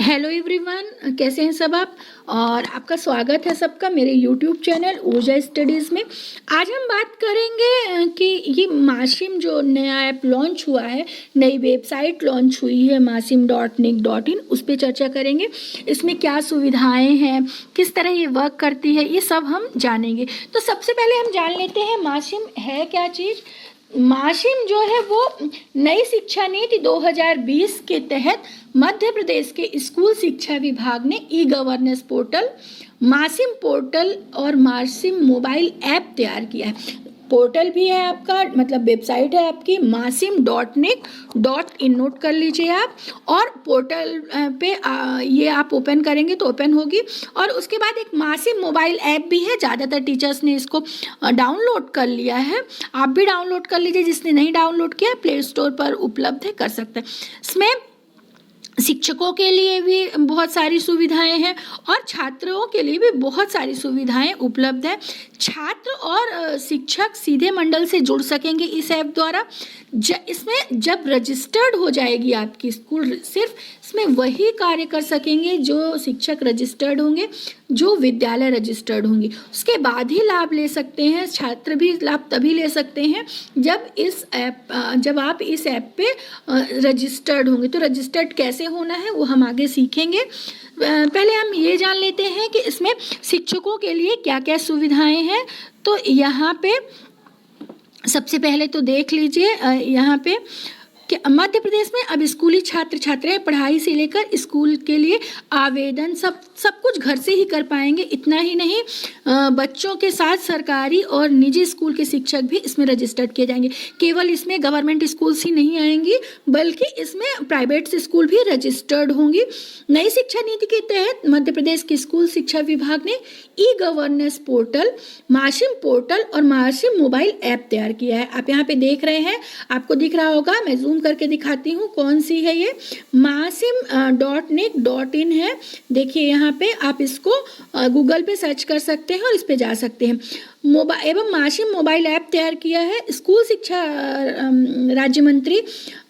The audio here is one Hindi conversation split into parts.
हेलो एवरीवन, कैसे हैं सब आप। और आपका स्वागत है सबका मेरे यूट्यूब चैनल ऊर्जा स्टडीज़ में। आज हम बात करेंगे कि ये मासिम जो नया ऐप लॉन्च हुआ है, नई वेबसाइट लॉन्च हुई है masim.nic.in, उस पर चर्चा करेंगे। इसमें क्या सुविधाएं हैं, किस तरह ये वर्क करती है, ये सब हम जानेंगे। तो सबसे पहले हम जान लेते हैं मासिम है क्या चीज़। मासिम जो है वो नई शिक्षा नीति 2020 के तहत मध्य प्रदेश के स्कूल शिक्षा विभाग ने ई गवर्नेंस पोर्टल मासिम पोर्टल और मासिम मोबाइल ऐप तैयार किया है। पोर्टल भी है आपका, मतलब वेबसाइट है आपकी masim.nic.in, नोट कर लीजिए आप। और पोर्टल पे ये आप ओपन करेंगे तो ओपन होगी। और उसके बाद एक मासिम मोबाइल ऐप भी है, ज़्यादातर टीचर्स ने इसको डाउनलोड कर लिया है। आप भी डाउनलोड कर लीजिए, जिसने नहीं डाउनलोड किया प्ले स्टोर पर उपलब्ध है, कर सकते हैं। इसमें शिक्षकों के लिए भी बहुत सारी सुविधाएं हैं और छात्रों के लिए भी बहुत सारी सुविधाएं उपलब्ध है। छात्र और शिक्षक सीधे मंडल से जुड़ सकेंगे इस ऐप द्वारा। इसमें जब रजिस्टर्ड हो जाएगी आपकी स्कूल, सिर्फ इसमें वही कार्य कर सकेंगे जो शिक्षक रजिस्टर्ड होंगे, जो विद्यालय रजिस्टर्ड होंगी। उसके बाद ही लाभ ले सकते हैं। छात्र भी लाभ तभी ले सकते हैं जब आप इस ऐप पे रजिस्टर्ड होंगे। तो रजिस्टर्ड कैसे होना है वो हम आगे सीखेंगे। पहले हम ये जान लेते हैं कि इसमें शिक्षकों के लिए क्या क्या सुविधाएं हैं। तो यहाँ पे सबसे पहले तो देख लीजिए, यहाँ पे कि मध्य प्रदेश में अब स्कूली छात्र छात्राएं पढ़ाई से लेकर स्कूल के लिए आवेदन सब कुछ घर से ही कर पाएंगे। इतना ही नहीं, बच्चों के साथ सरकारी और निजी स्कूल के शिक्षक भी इसमें रजिस्टर्ड किए जाएंगे। केवल इसमें गवर्नमेंट स्कूल्स ही नहीं आएंगी, बल्कि इसमें प्राइवेट स्कूल भी रजिस्टर्ड होंगी। नई शिक्षा नीति के तहत मध्य प्रदेश के स्कूल शिक्षा विभाग ने ई गवर्नेंस पोर्टल, मासिम पोर्टल और मासिम मोबाइल ऐप तैयार किया है। आप यहाँ पे देख रहे हैं, आपको दिख रहा होगा, मैं जूम करके दिखाती हूँ कौन सी है ये। masim.nic.in है। देखिए यहाँ पे आप इसको गूगल पे सर्च कर सकते हैं और इस पे जा सकते हैं। एवं मासिम मोबाइल ऐप तैयार किया है स्कूल शिक्षा राज्य मंत्री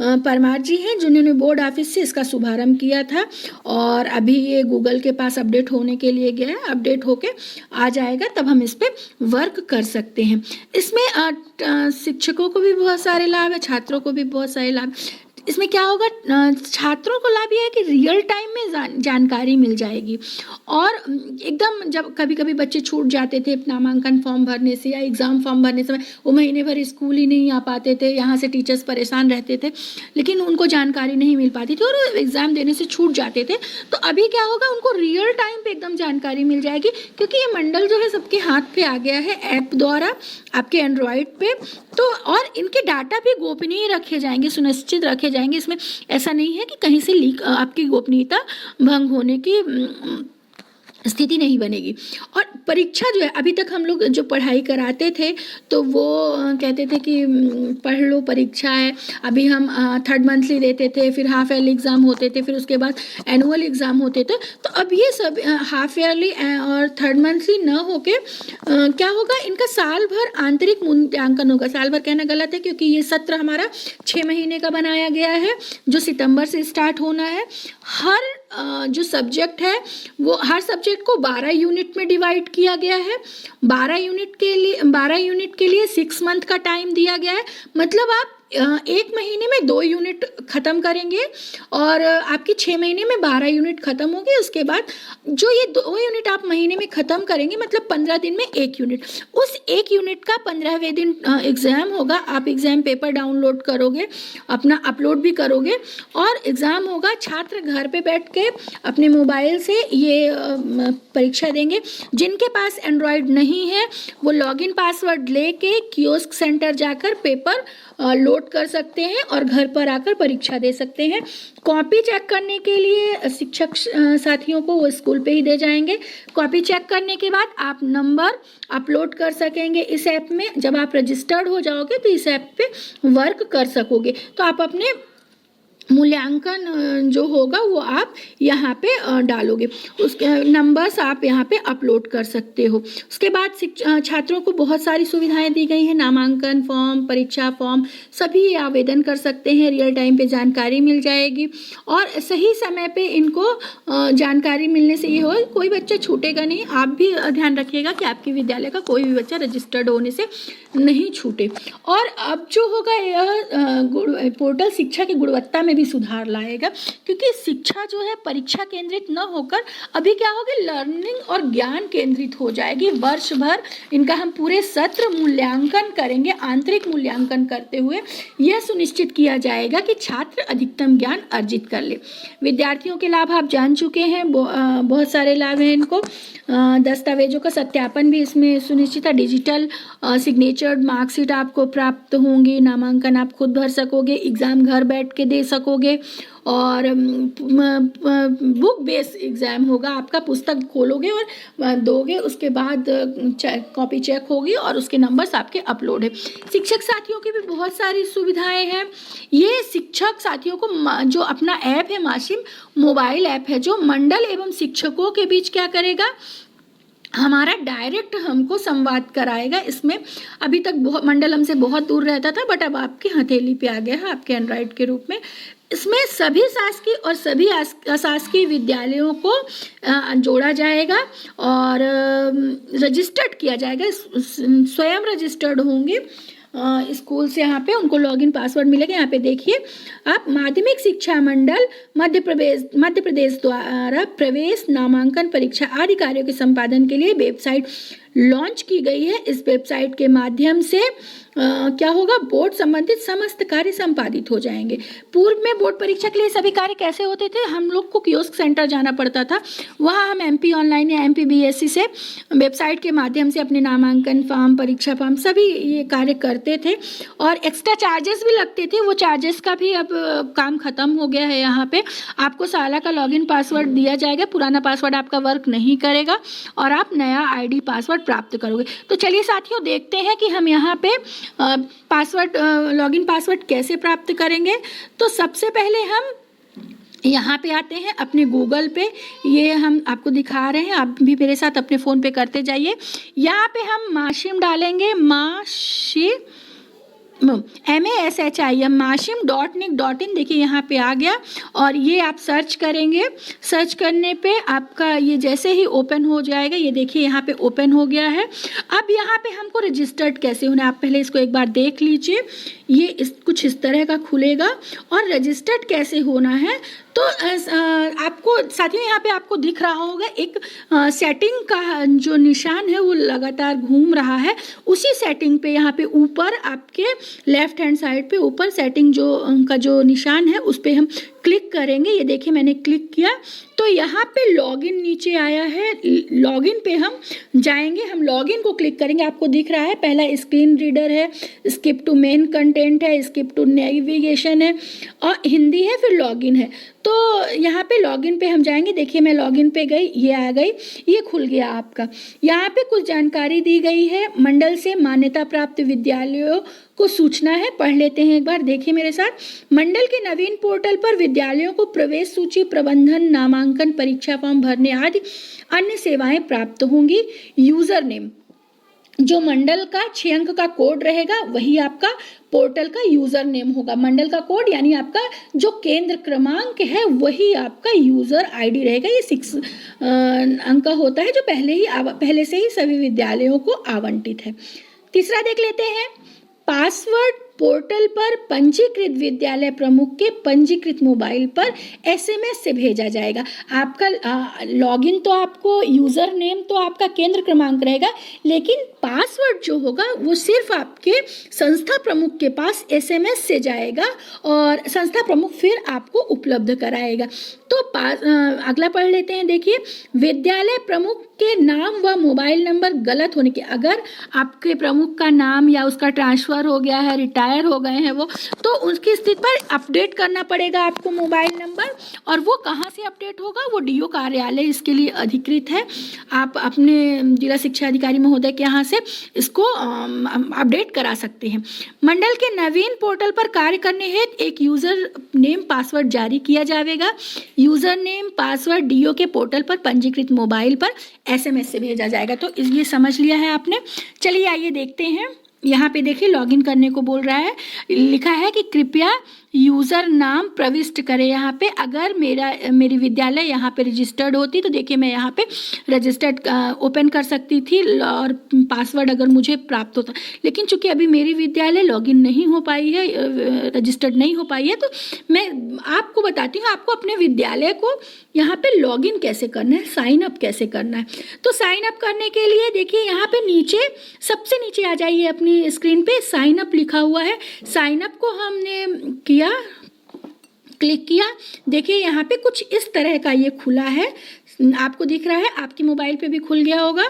परमार जी हैं, जिन्होंने बोर्ड ऑफिस से इसका शुभारंभ किया था। और अभी ये गूगल के पास अपडेट होने के लिए गया है, अपडेट होके आ जाएगा, तब हम इस पे वर्क कर सकते हैं। इसमें शिक्षकों को भी बहुत सारे लाभ है, छात्रों को भी बहुत सारे लाभ। इसमें क्या होगा, छात्रों को लाभ यह है कि रियल टाइम में जानकारी मिल जाएगी। और एकदम जब कभी कभी बच्चे छूट जाते थे नामांकन फॉर्म भरने से या एग्ज़ाम फॉर्म भरने से, वो महीने भर स्कूल ही नहीं आ पाते थे, यहाँ से टीचर्स परेशान रहते थे, लेकिन उनको जानकारी नहीं मिल पाती थी और एग्ज़ाम देने से छूट जाते थे। तो अभी क्या होगा, उनको रियल टाइम पे एकदम जानकारी मिल जाएगी, क्योंकि ये मंडल जो है सबके हाथ पे आ गया है ऐप द्वारा, आपके एंड्रॉयड पे। तो और इनके डाटा भी गोपनीय रखे जाएंगे, सुनिश्चित रखे जाएंगे। इसमें ऐसा नहीं है कि कहीं से लीक, आपकी गोपनीयता भंग होने की स्थिति नहीं बनेगी। और परीक्षा जो है, अभी तक हम लोग जो पढ़ाई कराते थे तो वो कहते थे कि पढ़ लो, परीक्षा है। अभी हम थर्ड मंथली देते थे, फिर हाफ ईयरली एग्ज़ाम होते थे, फिर उसके बाद एनुअल एग्ज़ाम होते थे। तो अब ये सब हाफ ईयरली और थर्ड मंथली न होके क्या होगा, इनका साल भर आंतरिक मूल्यांकन होगा। साल भर कहना गलत है, क्योंकि ये सत्र हमारा 6 महीने का बनाया गया है, जो सितंबर से स्टार्ट होना है। हर जो सब्जेक्ट है वो हर सब्जेक्ट को 12 यूनिट में डिवाइड किया गया है। 12 यूनिट के लिए 6 मंथ का टाइम दिया गया है। मतलब आप एक महीने में 2 यूनिट ख़त्म करेंगे और आपकी 6 महीने में 12 यूनिट ख़त्म होगी। उसके बाद जो ये 2 यूनिट आप महीने में ख़त्म करेंगे, मतलब 15 दिन में 1 यूनिट, उस 1 यूनिट का 15वें दिन एग्ज़ाम होगा। आप एग्ज़ाम पेपर डाउनलोड करोगे, अपना अपलोड भी करोगे और एग्ज़ाम होगा। छात्र घर पे बैठ के अपने मोबाइल से ये परीक्षा देंगे। जिनके पास एंड्रॉयड नहीं है वो लॉगिन पासवर्ड लेके कियोस्क सेंटर जाकर पेपर लोड कर सकते हैं और घर पर आकर परीक्षा दे सकते हैं। कॉपी चेक करने के लिए शिक्षक साथियों को वो स्कूल पे ही दे जाएंगे। कॉपी चेक करने के बाद आप नंबर अपलोड कर सकेंगे इस ऐप में। जब आप रजिस्टर्ड हो जाओगे तो इस ऐप पे वर्क कर सकोगे। तो आप अपने मूल्यांकन जो होगा वो आप यहाँ पे डालोगे, उसके नंबर्स आप यहाँ पे अपलोड कर सकते हो। उसके बाद छात्रों को बहुत सारी सुविधाएं दी गई हैं, नामांकन फॉर्म, परीक्षा फॉर्म सभी आवेदन कर सकते हैं, रियल टाइम पे जानकारी मिल जाएगी और सही समय पे इनको जानकारी मिलने से ये हो कोई बच्चा छूटेगा नहीं। आप भी ध्यान रखिएगा कि आपके विद्यालय का कोई भी बच्चा रजिस्टर्ड होने से नहीं छूटे। और अब जो होगा यह पोर्टल शिक्षा की गुणवत्ता में भी सुधार लाएगा, क्योंकि शिक्षा जो है परीक्षा केंद्रित न होकर अभी क्या होगी, लर्निंग और ज्ञान केंद्रित हो जाएगी। वर्ष भर इनका हम पूरे सत्र मूल्यांकन करेंगे। आंतरिक मूल्यांकन करते हुए यह सुनिश्चित किया जाएगा कि छात्र अधिकतम ज्ञान अर्जित कर ले। विद्यार्थियों के लाभ आप जान चुके हैं, बहुत सारे लाभ हैं इनको। दस्तावेजों का सत्यापन भी इसमें सुनिश्चित है, डिजिटल सिग्नेचर्ड मार्कशीट आपको प्राप्त होंगी, नामांकन आप खुद भर सकोगे, एग्ज़ाम घर बैठ के दे सकोगे और बुक बेस्ड एग्ज़ाम होगा आपका, पुस्तक खोलोगे और दोगे, उसके बाद कॉपी चेक होगी और उसके नंबर्स आपके अपलोड है। शिक्षक साथियों की भी बहुत सारी सुविधाएं हैं। ये शिक्षक साथियों को जो अपना ऐप है माशिम मोबाइल ऐप है, जो मंडल एवं शिक्षकों के बीच क्या करेगा, हमारा डायरेक्ट हमको संवाद कराएगा। इसमें अभी तक मंडल हमसे बहुत दूर रहता था, बट अब आपकी हथेली पे आ गया है, आपके एंड्रॉइड के रूप में। इसमें सभी शासकीय और सभी अशासकीय विद्यालयों को जोड़ा जाएगा और रजिस्टर्ड किया जाएगा, स्वयं रजिस्टर्ड होंगे स्कूल से। यहाँ पे उनको लॉगिन पासवर्ड मिलेगा। यहाँ पे देखिए आप, माध्यमिक शिक्षा मंडल मध्य प्रदेश द्वारा प्रवेश, नामांकन, परीक्षा आदि कार्यों के संपादन के लिए वेबसाइट लॉन्च की गई है। इस वेबसाइट के माध्यम से क्या होगा, बोर्ड संबंधित समस्त कार्य संपादित हो जाएंगे। पूर्व में बोर्ड परीक्षा के लिए सभी कार्य कैसे होते थे, हम लोग को कियोस्क सेंटर जाना पड़ता था, वहाँ हम MP ऑनलाइन या MPBSC से वेबसाइट के माध्यम से अपने नामांकन फॉर्म, परीक्षा फॉर्म सभी ये कार्य करते थे और एक्स्ट्रा चार्जेस भी लगते थे। वो चार्जेस का भी अब काम खत्म हो गया है। यहाँ पे आपको साला का लॉगिन पासवर्ड दिया जाएगा, पुराना पासवर्ड आपका वर्क नहीं करेगा और आप नया ID पासवर्ड प्राप्त करोगे। तो चलिए साथियों देखते हैं कि हम यहाँ पे पासवर्ड, लॉगिन पासवर्ड कैसे प्राप्त करेंगे। तो सबसे पहले हम यहाँ पे आते हैं अपने गूगल पे, ये हम आपको दिखा रहे हैं, आप भी मेरे साथ अपने फ़ोन पे करते जाइए। यहाँ पे हम माशिम डालेंगे, माशिम MASHIM माशिम.nic.in, देखिए यहाँ पे आ गया और ये आप सर्च करेंगे। सर्च करने पे आपका ये जैसे ही ओपन हो जाएगा, ये देखिए यहाँ पे ओपन हो गया है। अब यहाँ पे हमको रजिस्टर्ड कैसे होना है, आप पहले इसको एक बार देख लीजिए। ये कुछ इस तरह का खुलेगा और रजिस्टर्ड कैसे होना है, तो आपको साथियों यहाँ पे आपको दिख रहा होगा एक सेटिंग का जो निशान है वो लगातार घूम रहा है। उसी सेटिंग पे यहाँ पे ऊपर आपके लेफ्ट हैंड साइड पे ऊपर सेटिंग जो का जो निशान है उस पे हम क्लिक करेंगे। ये देखिए मैंने क्लिक किया तो यहाँ पे लॉगिन नीचे आया है, लॉगिन पे हम जाएंगे, हम लॉगिन को क्लिक करेंगे। आपको दिख रहा है पहला स्क्रीन रीडर है, स्किप टू मेन कंटेंट है, स्किप टू नेविगेशन है और हिंदी है, फिर लॉगिन है। तो यहाँ पे लॉगिन पे हम जाएंगे। देखिए मैं लॉगिन पे गई, ये आ गई, ये खुल गया आपका। यहाँ पे कुछ जानकारी दी गई है, मंडल से मान्यता प्राप्त विद्यालयों को सूचना है, पढ़ लेते हैं एक बार, देखिए मेरे साथ। मंडल के नवीन पोर्टल पर विद्यालयों को प्रवेश सूची, प्रबंधन, नामांकन, परीक्षा फॉर्म भरने आदि अन्य सेवाएं प्राप्त होंगी। यूजर नेम, जो मंडल का 6 अंक का कोड रहेगा वही आपका पोर्टल का यूजर नेम होगा। मंडल का कोड यानी आपका जो केंद्र क्रमांक है वही आपका यूजर ID रहेगा। ये 6 अंक का होता है जो पहले से ही सभी विद्यालयों को आवंटित है। तीसरा देख लेते हैं, पासवर्ड पोर्टल पर पंजीकृत विद्यालय प्रमुख के पंजीकृत मोबाइल पर SMS से भेजा जाएगा। आपका लॉगिन तो आपको, यूज़र नेम तो आपका केंद्र क्रमांक रहेगा, लेकिन पासवर्ड जो होगा वो सिर्फ आपके संस्था प्रमुख के पास SMS से जाएगा और संस्था प्रमुख फिर आपको उपलब्ध कराएगा। तो अगला पढ़ लेते हैं। देखिए, विद्यालय प्रमुख के नाम व मोबाइल नंबर गलत होने के, अगर आपके प्रमुख का नाम या उसका ट्रांसफ़र हो गया है, रिटायर हो गए हैं वो, तो उसकी स्थिति पर अपडेट करना पड़ेगा आपको मोबाइल नंबर। और वो कहाँ से अपडेट होगा? वो डीओ कार्यालय इसके लिए अधिकृत है। आप अपने जिला शिक्षा अधिकारी महोदय के यहाँ से इसको अपडेट करा सकते हैं। मंडल के नवीन पोर्टल पर कार्य करने हेतु एक यूज़र नेम पासवर्ड जारी किया जाएगा। यूज़र नेम पासवर्ड डीओ के पोर्टल पर पंजीकृत मोबाइल पर एसएमएस से भेजा जाएगा। तो ये समझ लिया है आपने। चलिए आइए देखते हैं। यहाँ पे देखिए लॉगिन करने को बोल रहा है, लिखा है कि कृपया यूज़र नाम प्रविष्ट करें। यहाँ पे अगर मेरी विद्यालय यहाँ पे रजिस्टर्ड होती तो देखिए मैं यहाँ पे रजिस्टर्ड ओपन कर सकती थी और पासवर्ड अगर मुझे प्राप्त होता, लेकिन चूंकि अभी मेरी विद्यालय लॉगिन नहीं हो पाई है, रजिस्टर्ड नहीं हो पाई है, तो मैं आपको बताती हूँ आपको अपने विद्यालय को यहाँ पे लॉगिन कैसे करना है, साइन अप कैसे करना है। तो साइन अप करने के लिए देखिए यहाँ पे नीचे, सबसे नीचे आ जाइए अपनी स्क्रीन पे, साइन अप लिखा हुआ है। साइन अप को हमने क्लिक किया, देखिए यहाँ पे कुछ इस तरह का ये खुला है, आपको दिख रहा है, आपके मोबाइल पे भी खुल गया होगा।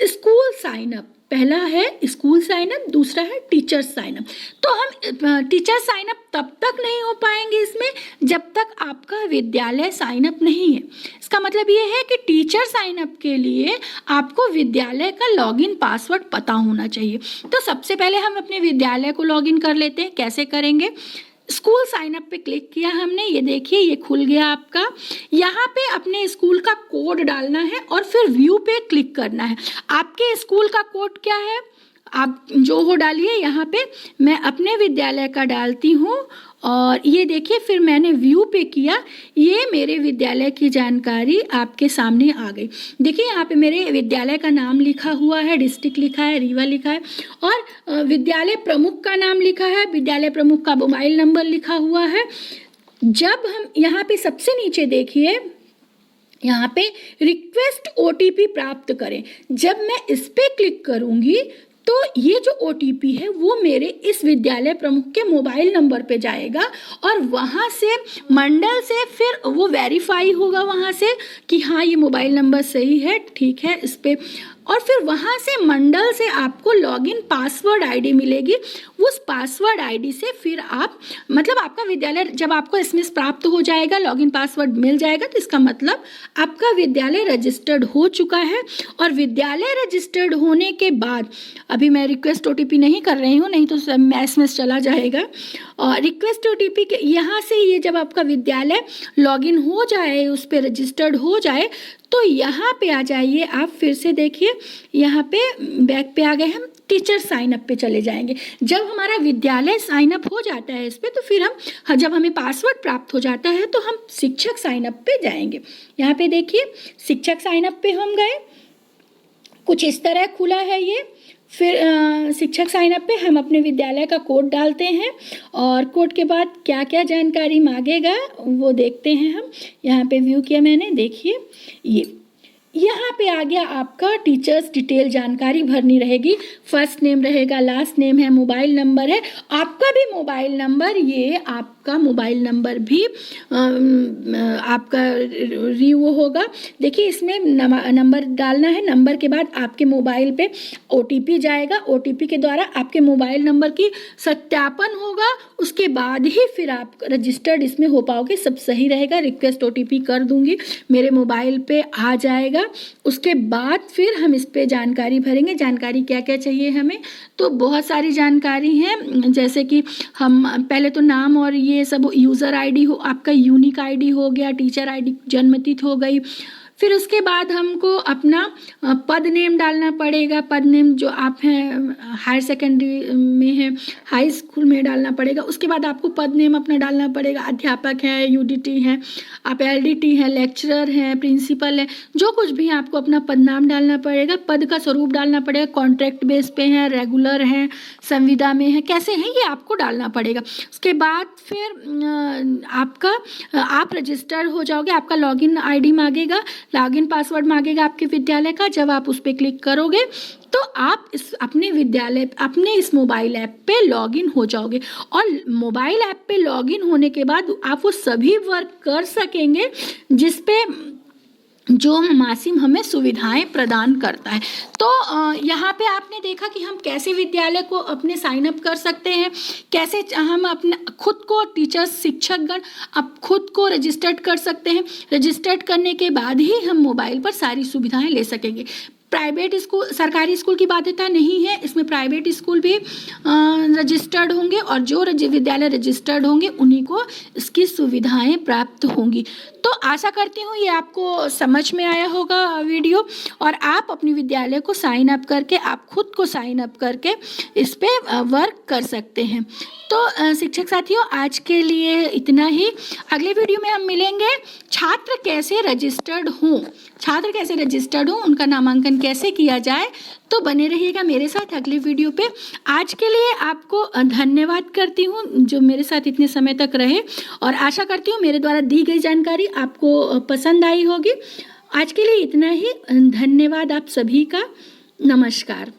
स्कूल साइन अप, पहला है स्कूल साइन अप, दूसरा है टीचर साइन अप। तो हम टीचर साइन अप तब तक नहीं हो पाएंगे इसमें जब तक आपका विद्यालय साइन अप नहीं है। इसका मतलब ये है कि टीचर साइन अप के लिए आपको विद्यालय का लॉगिन पासवर्ड पता होना चाहिए। तो सबसे पहले हम अपने विद्यालय को लॉगिन कर लेते हैं। कैसे करेंगे? स्कूल साइन अप पे क्लिक किया हमने, ये देखिए ये खुल गया आपका। यहाँ पे अपने स्कूल का कोड डालना है और फिर व्यू पे क्लिक करना है। आपके स्कूल का कोड क्या है आप जो हो डालिए। यहाँ पे मैं अपने विद्यालय का डालती हूँ और ये देखिए फिर मैंने व्यू पे किया, ये मेरे विद्यालय की जानकारी आपके सामने आ गई। देखिए यहाँ पे मेरे विद्यालय का नाम लिखा हुआ है, डिस्ट्रिक्ट लिखा है, रीवा लिखा है और विद्यालय प्रमुख का नाम लिखा है, विद्यालय प्रमुख का मोबाइल नंबर लिखा हुआ है। जब हम यहाँ पे सबसे नीचे देखिए, यहाँ पे रिक्वेस्ट ओटीपी प्राप्त करें, जब मैं इस पे क्लिक करूँगी तो ये जो ओटीपी है वो मेरे इस विद्यालय प्रमुख के मोबाइल नंबर पे जाएगा और वहाँ से मंडल से फिर वो वेरीफाई होगा वहाँ से कि हाँ ये मोबाइल नंबर सही है, ठीक है इस पे, और फिर वहाँ से मंडल से आपको लॉगिन पासवर्ड आईडी मिलेगी। उस पासवर्ड आईडी से फिर आप मतलब आपका विद्यालय जब आपको एसएमएस प्राप्त हो जाएगा, लॉगिन पासवर्ड मिल जाएगा, तो इसका मतलब आपका विद्यालय रजिस्टर्ड हो चुका है। और विद्यालय रजिस्टर्ड होने के बाद, अभी मैं रिक्वेस्ट ओटीपी नहीं कर रही हूँ, नहीं तो एसएमएस चला जाएगा। और रिक्वेस्ट ओटीपी के यहाँ से ये जब आपका विद्यालय लॉगिन हो जाए, उस पर रजिस्टर्ड हो जाए, तो यहाँ पे आ जाइए आप। फिर से देखिए यहाँ पे बैक पे आ गए, हम टीचर साइन अप पे चले जाएंगे। जब हमारा विद्यालय साइन अप हो जाता है इस पे, तो फिर हम जब हमें पासवर्ड प्राप्त हो जाता है तो हम शिक्षक साइन अप पे जाएंगे। यहाँ पे देखिए शिक्षक साइन अप पे हम गए, कुछ इस तरह खुला है ये। फिर शिक्षक साइन अप पे हम अपने विद्यालय का कोड डालते हैं और कोड के बाद क्या क्या जानकारी मांगेगा वो देखते हैं हम। यहाँ पे व्यू किया मैंने, देखिए ये यहाँ पे आ गया आपका टीचर्स डिटेल जानकारी भरनी रहेगी। फर्स्ट नेम रहेगा, लास्ट नेम है, मोबाइल नंबर है, आपका भी मोबाइल नंबर, ये आपका मोबाइल नंबर भी आपका रिव्यू होगा। देखिए इसमें नंबर डालना है, नंबर के बाद आपके मोबाइल पे ओटीपी जाएगा, ओटीपी के द्वारा आपके मोबाइल नंबर की सत्यापन होगा, उसके बाद ही फिर आप रजिस्टर्ड इसमें हो पाओगे। सब सही रहेगा, रिक्वेस्ट ओटीपी कर दूंगी, मेरे मोबाइल पे आ जाएगा। उसके बाद फिर हम इस पे जानकारी भरेंगे। जानकारी क्या क्या चाहिए हमें, तो बहुत सारी जानकारी है, जैसे कि हम पहले तो नाम और ये सब, यूज़र आईडी हो, आपका यूनिक आईडी हो गया, टीचर आईडी, जन्मतिथि हो गई। फिर उसके बाद हमको अपना पद नेम डालना पड़ेगा। पद नेम जो आप हैं हायर सेकेंडरी में हैं, हाई स्कूल में डालना पड़ेगा। उसके बाद आपको पद नेम अपना डालना पड़ेगा, अध्यापक है, यूडीटी है, आप एलडीटी हैं, लेक्चरर हैं, प्रिंसिपल है, जो कुछ भी आपको अपना पद नाम डालना पड़ेगा। पद का स्वरूप डालना पड़ेगा, कॉन्ट्रैक्ट बेस पे हैं, रेगुलर हैं, संविदा में है, कैसे हैं ये आपको डालना पड़ेगा। उसके बाद फिर आपका आप रजिस्टर हो जाओगे, आपका लॉगिन आईडी मांगेगा, लॉगिन पासवर्ड मांगेगा आपके विद्यालय का। जब आप उस पर क्लिक करोगे तो आप इस अपने विद्यालय अपने इस मोबाइल ऐप पे लॉगिन हो जाओगे और मोबाइल ऐप पे लॉगिन होने के बाद आप वो सभी वर्क कर सकेंगे जिस पे जो मासिम हमें सुविधाएं प्रदान करता है। तो यहाँ पे आपने देखा कि हम कैसे विद्यालय को अपने साइन अप कर सकते हैं, कैसे हम अपने खुद को टीचर्स शिक्षकगण अब खुद को रजिस्टर्ड कर सकते हैं। रजिस्टर्ड करने के बाद ही हम मोबाइल पर सारी सुविधाएं ले सकेंगे। प्राइवेट स्कूल, सरकारी स्कूल की बाध्यता नहीं है, इसमें प्राइवेट स्कूल भी रजिस्टर्ड होंगे और जो विद्यालय रजिस्टर्ड होंगे उन्हीं को इसकी सुविधाएं प्राप्त होंगी। तो आशा करती हूँ ये आपको समझ में आया होगा वीडियो, और आप अपने विद्यालय को साइन अप करके, आप खुद को साइन अप करके इस पे वर्क कर सकते हैं। तो शिक्षक साथियों, आज के लिए इतना ही। अगले वीडियो में हम मिलेंगे छात्र कैसे रजिस्टर्ड हों, छात्र कैसे रजिस्टर्ड हों, उनका नामांकन कैसे किया जाए। तो बने रहिएगा मेरे साथ अगले वीडियो पे। आज के लिए आपको धन्यवाद करती हूँ जो मेरे साथ इतने समय तक रहे, और आशा करती हूँ मेरे द्वारा दी गई जानकारी आपको पसंद आई होगी। आज के लिए इतना ही। धन्यवाद आप सभी का। नमस्कार।